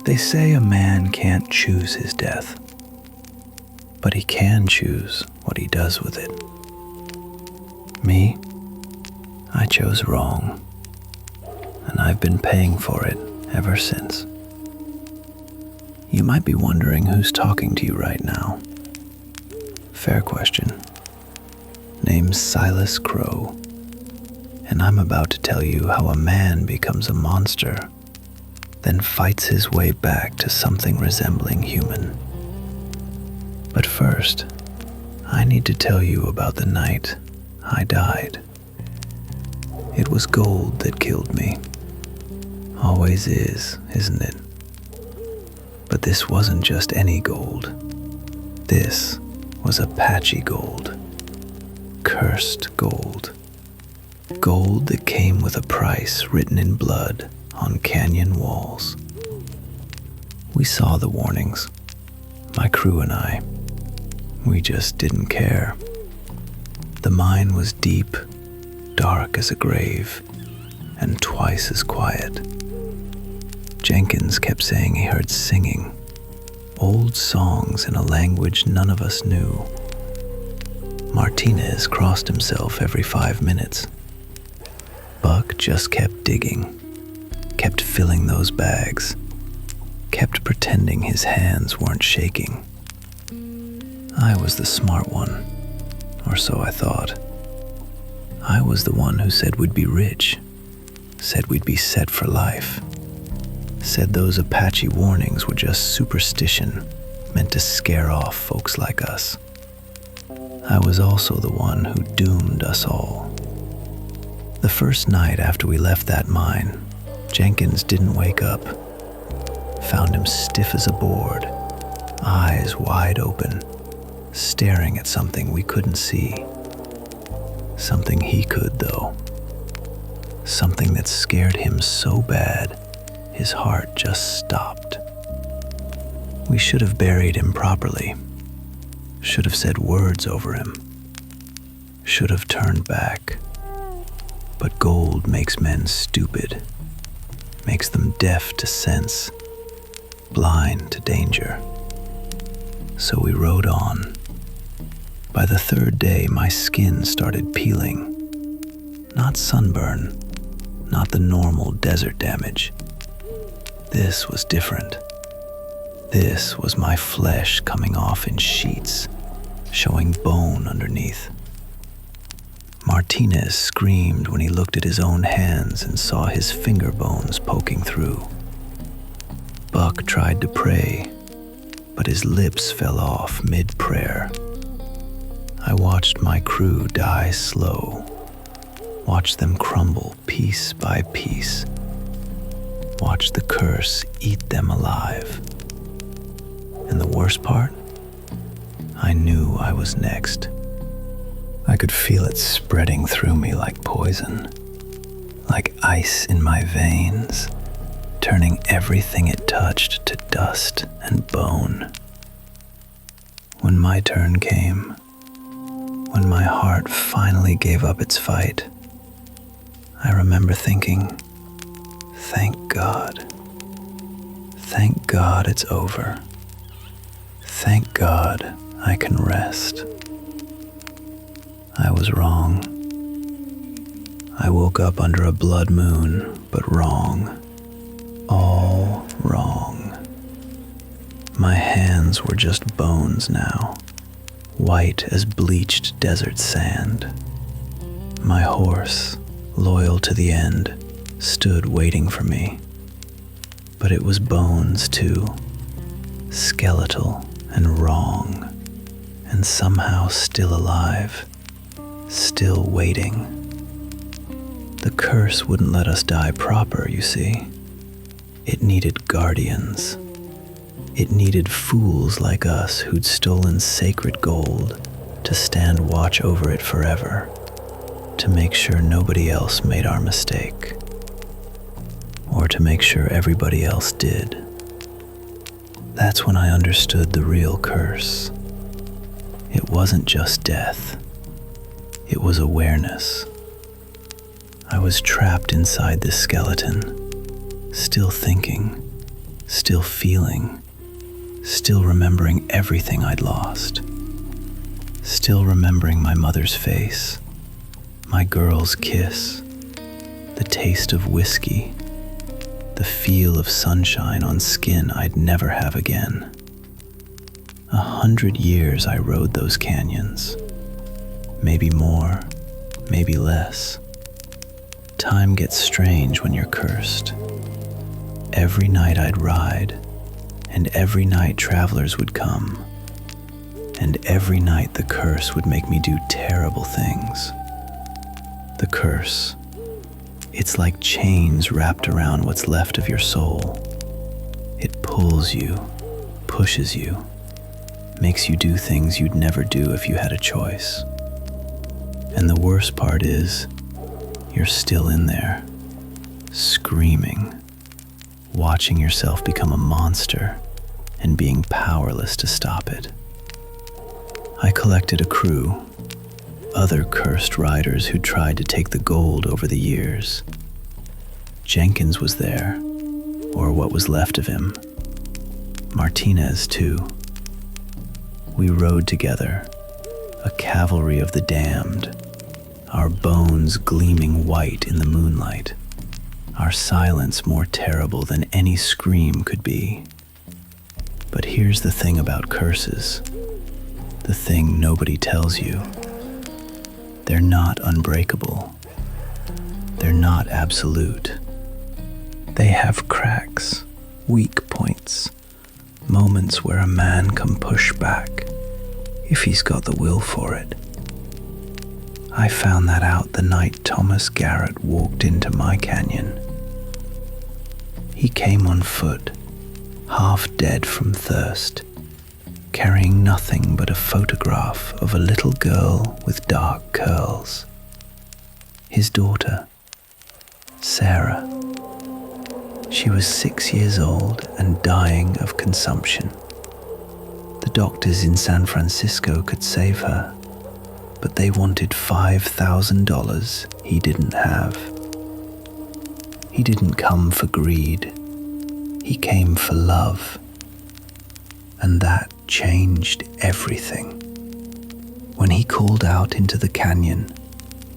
They say a man can't choose his death, but he can choose what he does with it. Me, I chose wrong, and I've been paying for it ever since. You might be wondering who's talking to you right now. Fair question. Name's Silas Crow, and I'm about to tell you how a man becomes a monster, then fights his way back to something resembling human. But first, I need to tell you about the night I died. It was gold that killed me. Always is, isn't it? But this wasn't just any gold. This was Apache gold. Cursed gold. Gold that came with a price written in blood on canyon walls. We saw the warnings, my crew and I. We just didn't care. The mine was deep, dark as a grave, and twice as quiet. Jenkins kept saying he heard singing, old songs in a language none of us knew. Martinez crossed himself every 5 minutes. Buck just kept digging, kept filling those bags, kept pretending his hands weren't shaking. I was the smart one, or so I thought. I was the one who said we'd be rich, said we'd be set for life, said those Apache warnings were just superstition meant to scare off folks like us. I was also the one who doomed us all. The first night after we left that mine, Jenkins didn't wake up. Found him stiff as a board, eyes wide open, staring at something we couldn't see. Something he could, though. Something that scared him so bad, his heart just stopped. We should have buried him properly. Should have said words over him. Should have turned back. But gold makes men stupid, makes them deaf to sense, blind to danger. So we rode on. By the 3rd day, my skin started peeling. Not sunburn, not the normal desert damage. This was different. This was my flesh coming off in sheets, showing bone underneath. Martinez screamed when he looked at his own hands and saw his finger bones poking through. Buck tried to pray, but his lips fell off mid-prayer. I watched my crew die slow, watched them crumble piece by piece, watched the curse eat them alive. And the worst part? I knew I was next. I could feel it spreading through me like poison, like ice in my veins, turning everything it touched to dust and bone. When my turn came, when my heart finally gave up its fight, I remember thinking, thank God. Thank God it's over. Thank God I can rest. I was wrong. I woke up under a blood moon, but wrong. All wrong. My hands were just bones now, white as bleached desert sand. My horse, loyal to the end, stood waiting for me. But it was bones too, skeletal and wrong, and somehow still alive, still waiting. The curse wouldn't let us die proper, you see. It needed guardians. It needed fools like us who'd stolen sacred gold to stand watch over it forever, to make sure nobody else made our mistake, or to make sure everybody else did. That's when I understood the real curse. It wasn't just death. It was awareness. I was trapped inside this skeleton, still thinking, still feeling, still remembering everything I'd lost, still remembering my mother's face, my girl's kiss, the taste of whiskey, the feel of sunshine on skin I'd never have again. 100 years I rode those canyons, maybe more, maybe less. Time gets strange when you're cursed. Every night I'd ride, and every night travelers would come, and every night the curse would make me do terrible things. The curse, it's like chains wrapped around what's left of your soul. It pulls you, pushes you, makes you do things you'd never do if you had a choice. And the worst part is, you're still in there, screaming, watching yourself become a monster and being powerless to stop it. I collected a crew, other cursed riders who tried to take the gold over the years. Jenkins was there, or what was left of him. Martinez, too. We rode together, a cavalry of the damned, our bones gleaming white in the moonlight, our silence more terrible than any scream could be. But here's the thing about curses, the thing nobody tells you. They're not unbreakable. They're not absolute. They have cracks, weak points, moments where a man can push back if he's got the will for it. I found that out the night Thomas Garrett walked into my canyon. He came on foot, half dead from thirst, carrying nothing but a photograph of a little girl with dark curls. His daughter, Sarah. She was 6 years old and dying of consumption. The doctors in San Francisco could save her, but they wanted $5,000 he didn't have. He didn't come for greed. He came for love. And that changed everything. When he called out into the canyon,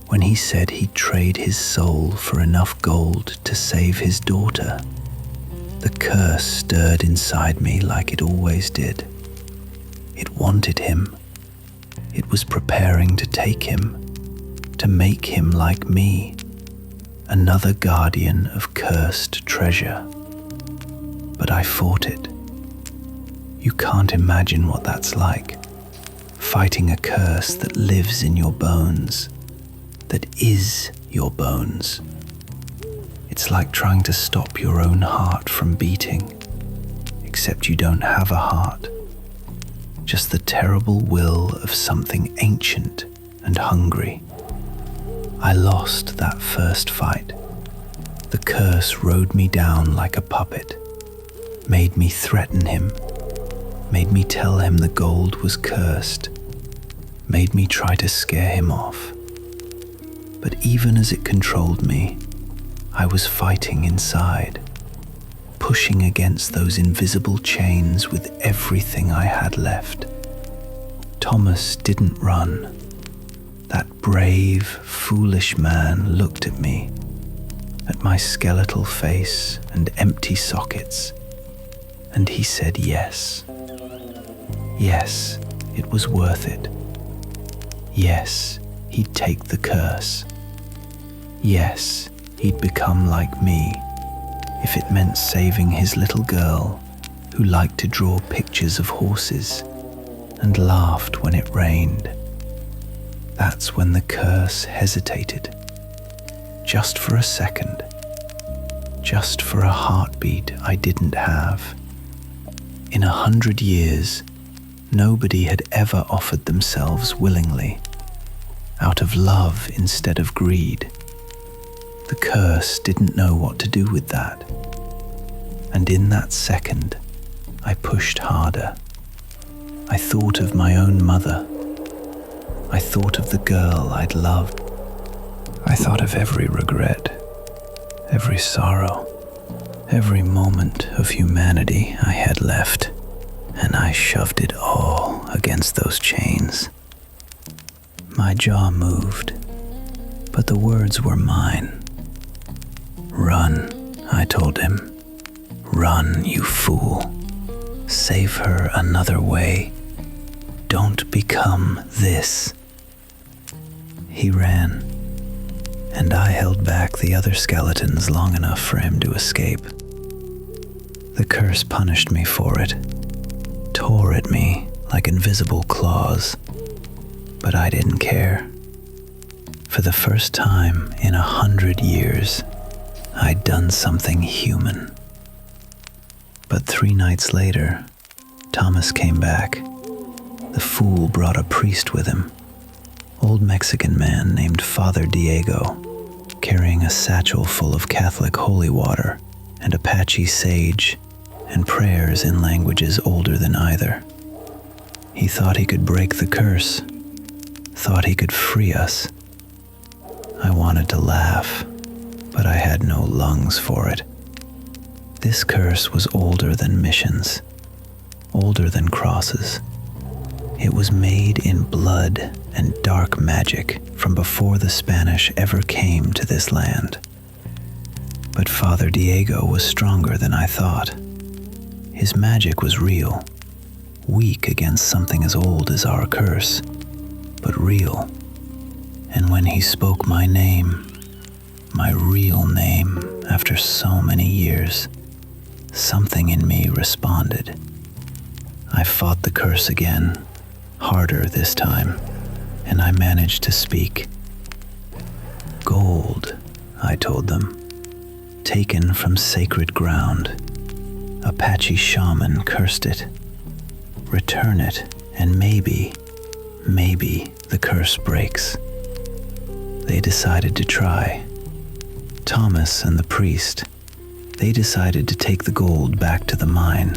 when he said he'd trade his soul for enough gold to save his daughter, the curse stirred inside me like it always did. It wanted him. It was preparing to take him, to make him like me, another guardian of cursed treasure. But I fought it. You can't imagine what that's like, fighting a curse that lives in your bones, that is your bones. It's like trying to stop your own heart from beating, except you don't have a heart, just the terrible will of something ancient and hungry. I lost that first fight. The curse rode me down like a puppet, made me threaten him, made me tell him the gold was cursed, made me try to scare him off. But even as it controlled me, I was fighting inside, pushing against those invisible chains with everything I had left. Thomas didn't run. That brave, foolish man looked at me, at my skeletal face and empty sockets, and he said yes. Yes, it was worth it. Yes, he'd take the curse. Yes, he'd become like me, if it meant saving his little girl who liked to draw pictures of horses and laughed when it rained. That's when the curse hesitated, just for a second, just for a heartbeat I didn't have. In 100 years, nobody had ever offered themselves willingly, out of love instead of greed. The curse didn't know what to do with that. And in that second, I pushed harder. I thought of my own mother. I thought of the girl I'd loved. I thought of every regret, every sorrow, every moment of humanity I had left, and I shoved it all against those chains. My jaw moved, but the words were mine. "Run," I told him. "Run, you fool. Save her another way. Don't become this." He ran, and I held back the other skeletons long enough for him to escape. The curse punished me for it, tore at me like invisible claws, but I didn't care. For the first time in 100 years, I'd done something human. But 3 nights later, Thomas came back. The fool brought a priest with him, old Mexican man named Father Diego, carrying a satchel full of Catholic holy water and Apache sage and prayers in languages older than either. He thought he could break the curse, thought he could free us. I wanted to laugh, but I had no lungs for it. This curse was older than missions, older than crosses. It was made in blood and dark magic from before the Spanish ever came to this land. But Father Diego was stronger than I thought. His magic was real, weak against something as old as our curse, but real. And when he spoke my name, my real name, after so many years, something in me responded. I fought the curse again, harder this time, and I managed to speak. "Gold," I told them, "taken from sacred ground. Apache shaman cursed it. Return it, and maybe the curse breaks." They decided to try. Thomas and the priest, they decided to take the gold back to the mine,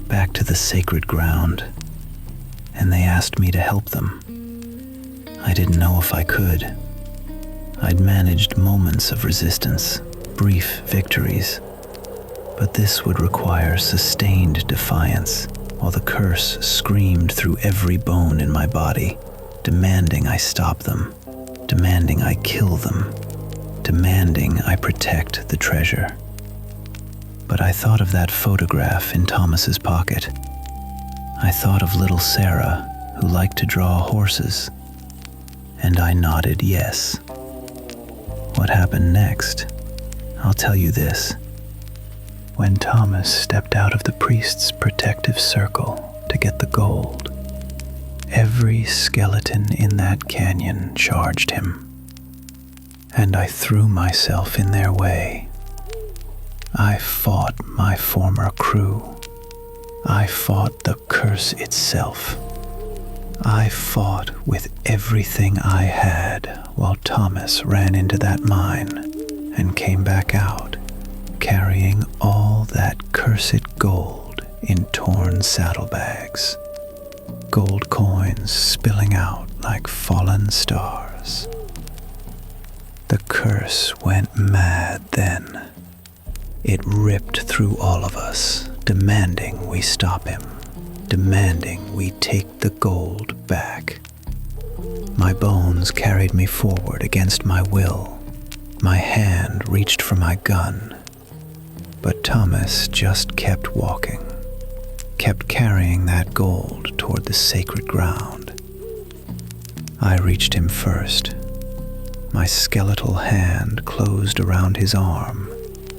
back to the sacred ground, and they asked me to help them. I didn't know if I could. I'd managed moments of resistance, brief victories, but this would require sustained defiance while the curse screamed through every bone in my body, demanding I stop them, demanding I kill them, demanding I protect the treasure. But I thought of that photograph in Thomas's pocket. I thought of little Sarah, who liked to draw horses, and I nodded yes. What happened next? I'll tell you this. When Thomas stepped out of the priest's protective circle to get the gold, every skeleton in that canyon charged him, and I threw myself in their way. I fought my former crew. I fought the curse itself. I fought with everything I had while Thomas ran into that mine and came back out, carrying all that cursed gold in torn saddlebags, gold coins spilling out like fallen stars. The curse went mad then. It ripped through all of us, demanding we stop him, demanding we take the gold back. My bones carried me forward against my will. My hand reached for my gun, but Thomas just kept walking, kept carrying that gold toward the sacred ground. I reached him first. My skeletal hand closed around his arm,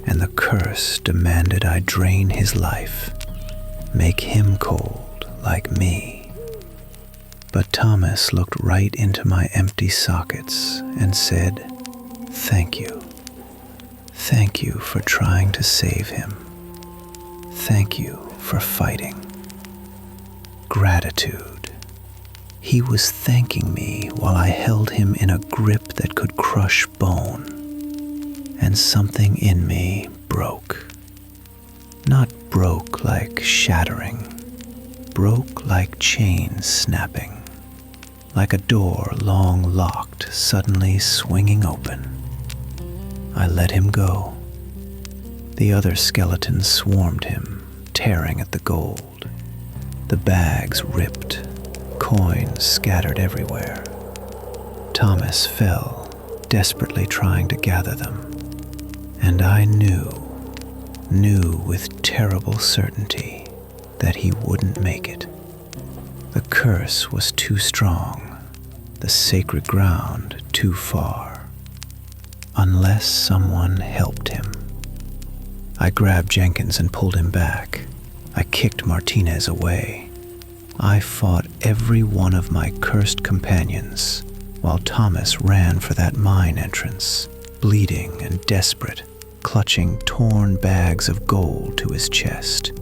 and the curse demanded I drain his life, make him cold like me. But Thomas looked right into my empty sockets and said, "Thank you. Thank you for trying to save him. Thank you for fighting." Gratitude. He was thanking me while I held him in a grip that could crush bone, and something in me broke. Not broke like shattering, broke like chains snapping, like a door long locked suddenly swinging open. I let him go. The other skeletons swarmed him, tearing at the gold. The bags ripped, coins scattered everywhere. Thomas fell, desperately trying to gather them. And I knew with terrible certainty that he wouldn't make it. The curse was too strong, the sacred ground too far, unless someone helped him. I grabbed Jenkins and pulled him back. I kicked Martinez away. I fought every one of my cursed companions, while Thomas ran for that mine entrance, bleeding and desperate, clutching torn bags of gold to his chest.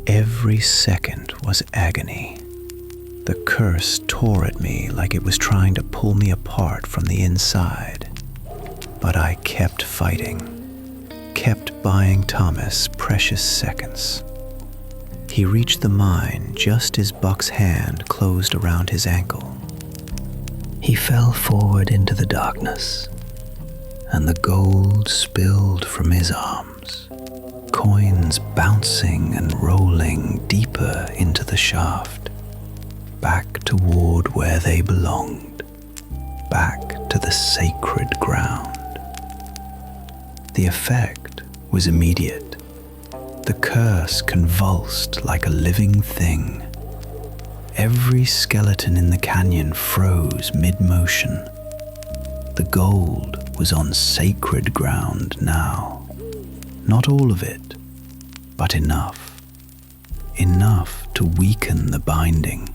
Every second was agony. The curse tore at me like it was trying to pull me apart from the inside. But I kept fighting, kept buying Thomas precious seconds. He reached the mine just as Buck's hand closed around his ankle. He fell forward into the darkness, and the gold spilled from his arms, coins bouncing and rolling deeper into the shaft, back toward where they belonged, back to the sacred ground. The effect was immediate. The curse convulsed like a living thing. Every skeleton in the canyon froze mid-motion. The gold was on sacred ground now. Not all of it, but enough. Enough to weaken the binding.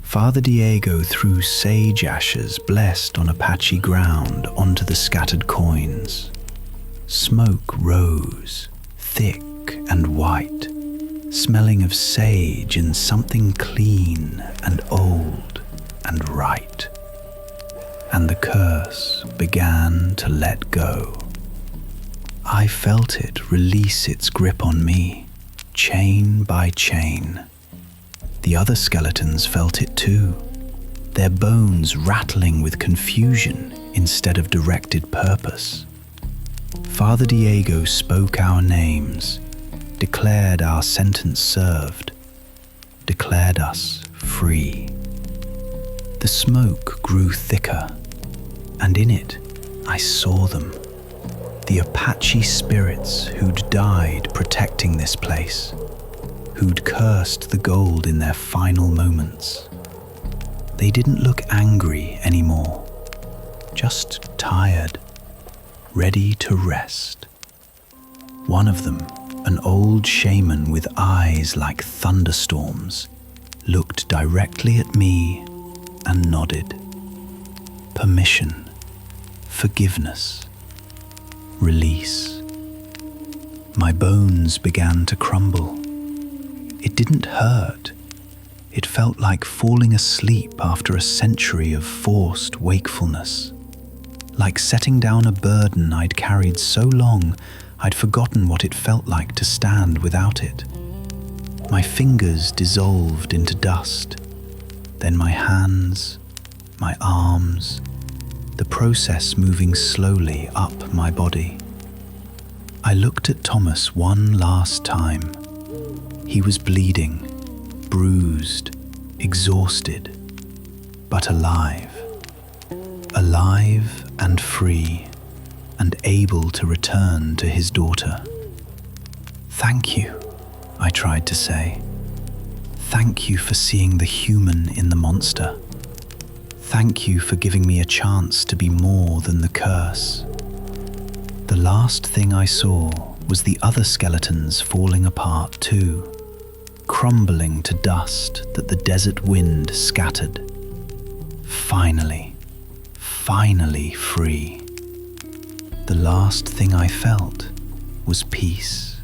Father Diego threw sage ashes blessed on Apache ground onto the scattered coins. Smoke rose, thick and white, smelling of sage and something clean and old and right. And the curse began to let go. I felt it release its grip on me, chain by chain. The other skeletons felt it too, their bones rattling with confusion instead of directed purpose. Father Diego spoke our names, declared our sentence served, declared us free. The smoke grew thicker, and in it I saw them, the Apache spirits who'd died protecting this place, who'd cursed the gold in their final moments. They didn't look angry anymore, just tired, ready to rest. One of them, an old shaman with eyes like thunderstorms, looked directly at me and nodded. Permission, forgiveness, release. My bones began to crumble. It didn't hurt. It felt like falling asleep after a century of forced wakefulness. Like setting down a burden I'd carried so long, I'd forgotten what it felt like to stand without it. My fingers dissolved into dust, then my hands, my arms, the process moving slowly up my body. I looked at Thomas one last time. He was bleeding, bruised, exhausted, but alive. Alive and free, and able to return to his daughter. Thank you, I tried to say. Thank you for seeing the human in the monster. Thank you for giving me a chance to be more than the curse. The last thing I saw was the other skeletons falling apart too, crumbling to dust that the desert wind scattered. Finally free. The last thing I felt was peace.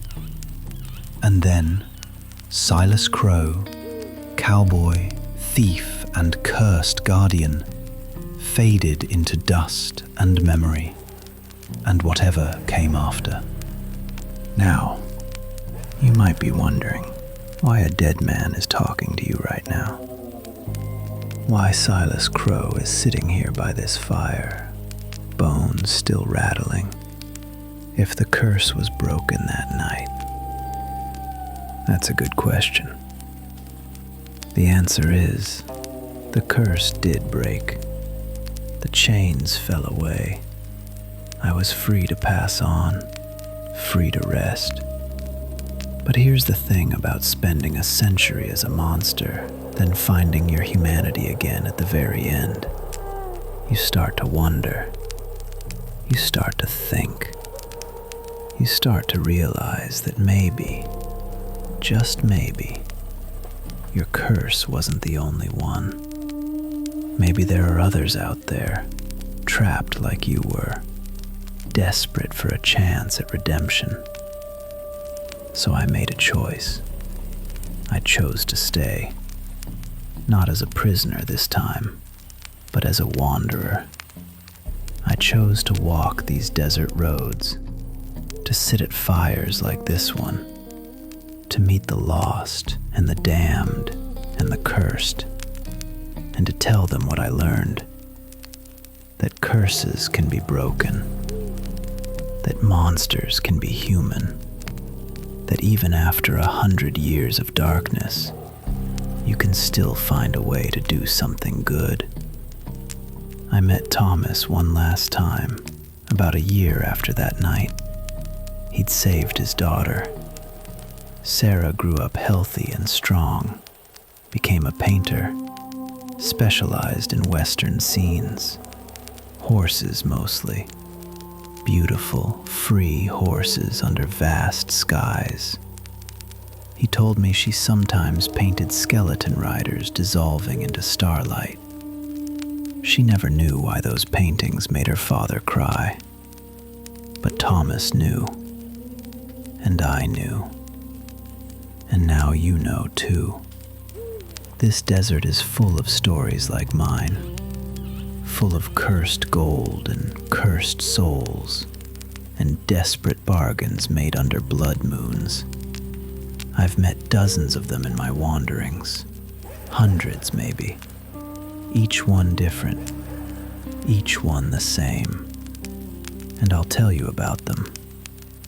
And then Silas Crow, cowboy, thief, and cursed guardian, faded into dust and memory, and whatever came after. Now, you might be wondering why a dead man is talking to you right now. Why Silas Crow is sitting here by this fire, bones still rattling. if the curse was broken that night? That's a good question. The answer is, the curse did break. The chains fell away. I was free to pass on, free to rest. But here's the thing about spending a century as a monster, then finding your humanity again at the very end. You start to wonder. You start to think. You start to realize that maybe, just maybe, your curse wasn't the only one. Maybe there are others out there, trapped like you were, desperate for a chance at redemption. So I made a choice. I chose to stay, not as a prisoner this time, but as a wanderer. I chose to walk these desert roads, to sit at fires like this one, to meet the lost and the damned and the cursed, and to tell them what I learned, that curses can be broken, that monsters can be human, that even after 100 years of darkness, you can still find a way to do something good. I met Thomas one last time, about a year after that night. He'd saved his daughter. Sarah grew up healthy and strong, became a painter, specialized in Western scenes, horses mostly. Beautiful, free horses under vast skies. He told me she sometimes painted skeleton riders dissolving into starlight. She never knew why those paintings made her father cry. But Thomas knew. And I knew. And now you know too. This desert is full of stories like mine. Full of cursed gold and cursed souls, and desperate bargains made under blood moons. I've met dozens of them in my wanderings, hundreds maybe, each one different, each one the same. And I'll tell you about them,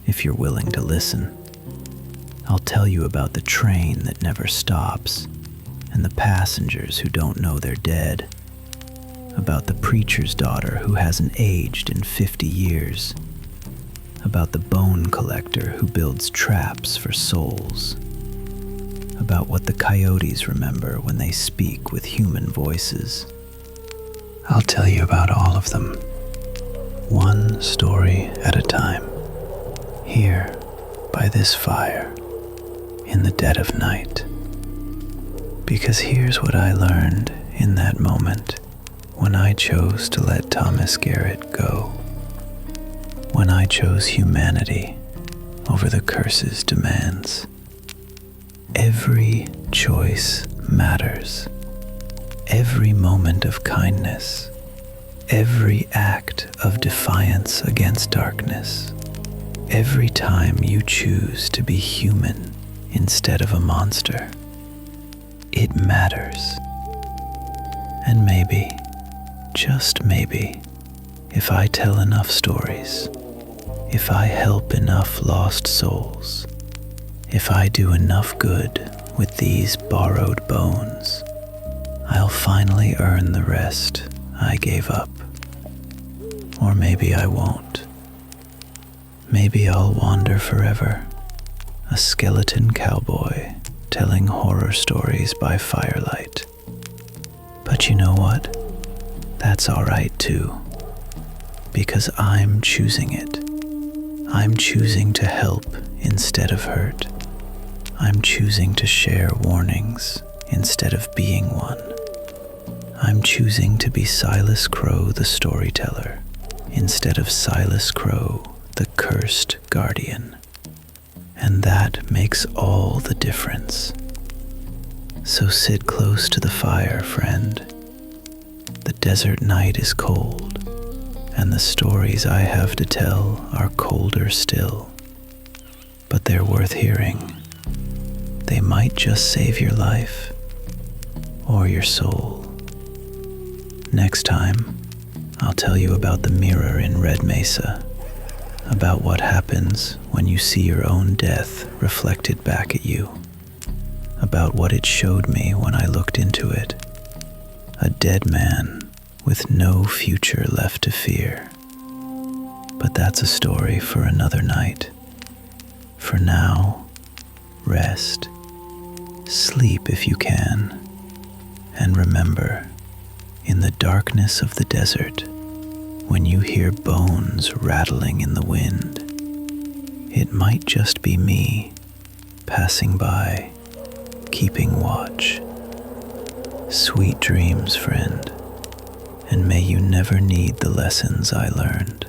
if you're willing to listen. I'll tell you about the train that never stops, and the passengers who don't know they're dead. About the preacher's daughter who hasn't aged in 50 years. About the bone collector who builds traps for souls. About what the coyotes remember when they speak with human voices. I'll tell you about all of them, one story at a time, here by this fire, in the dead of night. Because here's what I learned in that moment, when I chose to let Thomas Garrett go, when I chose humanity over the curse's demands. Every choice matters. Every moment of kindness, every act of defiance against darkness, every time you choose to be human instead of a monster, it matters. And maybe, just maybe, if I tell enough stories, if I help enough lost souls, if I do enough good with these borrowed bones, I'll finally earn the rest I gave up. Or maybe I won't. Maybe I'll wander forever, a skeleton cowboy telling horror stories by firelight. But you know what? That's all right too, because I'm choosing it. I'm choosing to help instead of hurt. I'm choosing to share warnings instead of being one. I'm choosing to be Silas Crow the storyteller instead of Silas Crow the cursed guardian. And that makes all the difference. So sit close to the fire, friend. The desert night is cold, and the stories I have to tell are colder still. But they're worth hearing. They might just save your life, or your soul. Next time, I'll tell you about the mirror in Red Mesa, about what happens when you see your own death reflected back at you, about what it showed me when I looked into it, a dead man with no future left to fear. But that's a story for another night. For now, rest, sleep if you can, and remember, in the darkness of the desert, when you hear bones rattling in the wind, it might just be me passing by, keeping watch. Sweet dreams, friend, and may you never need the lessons I learned.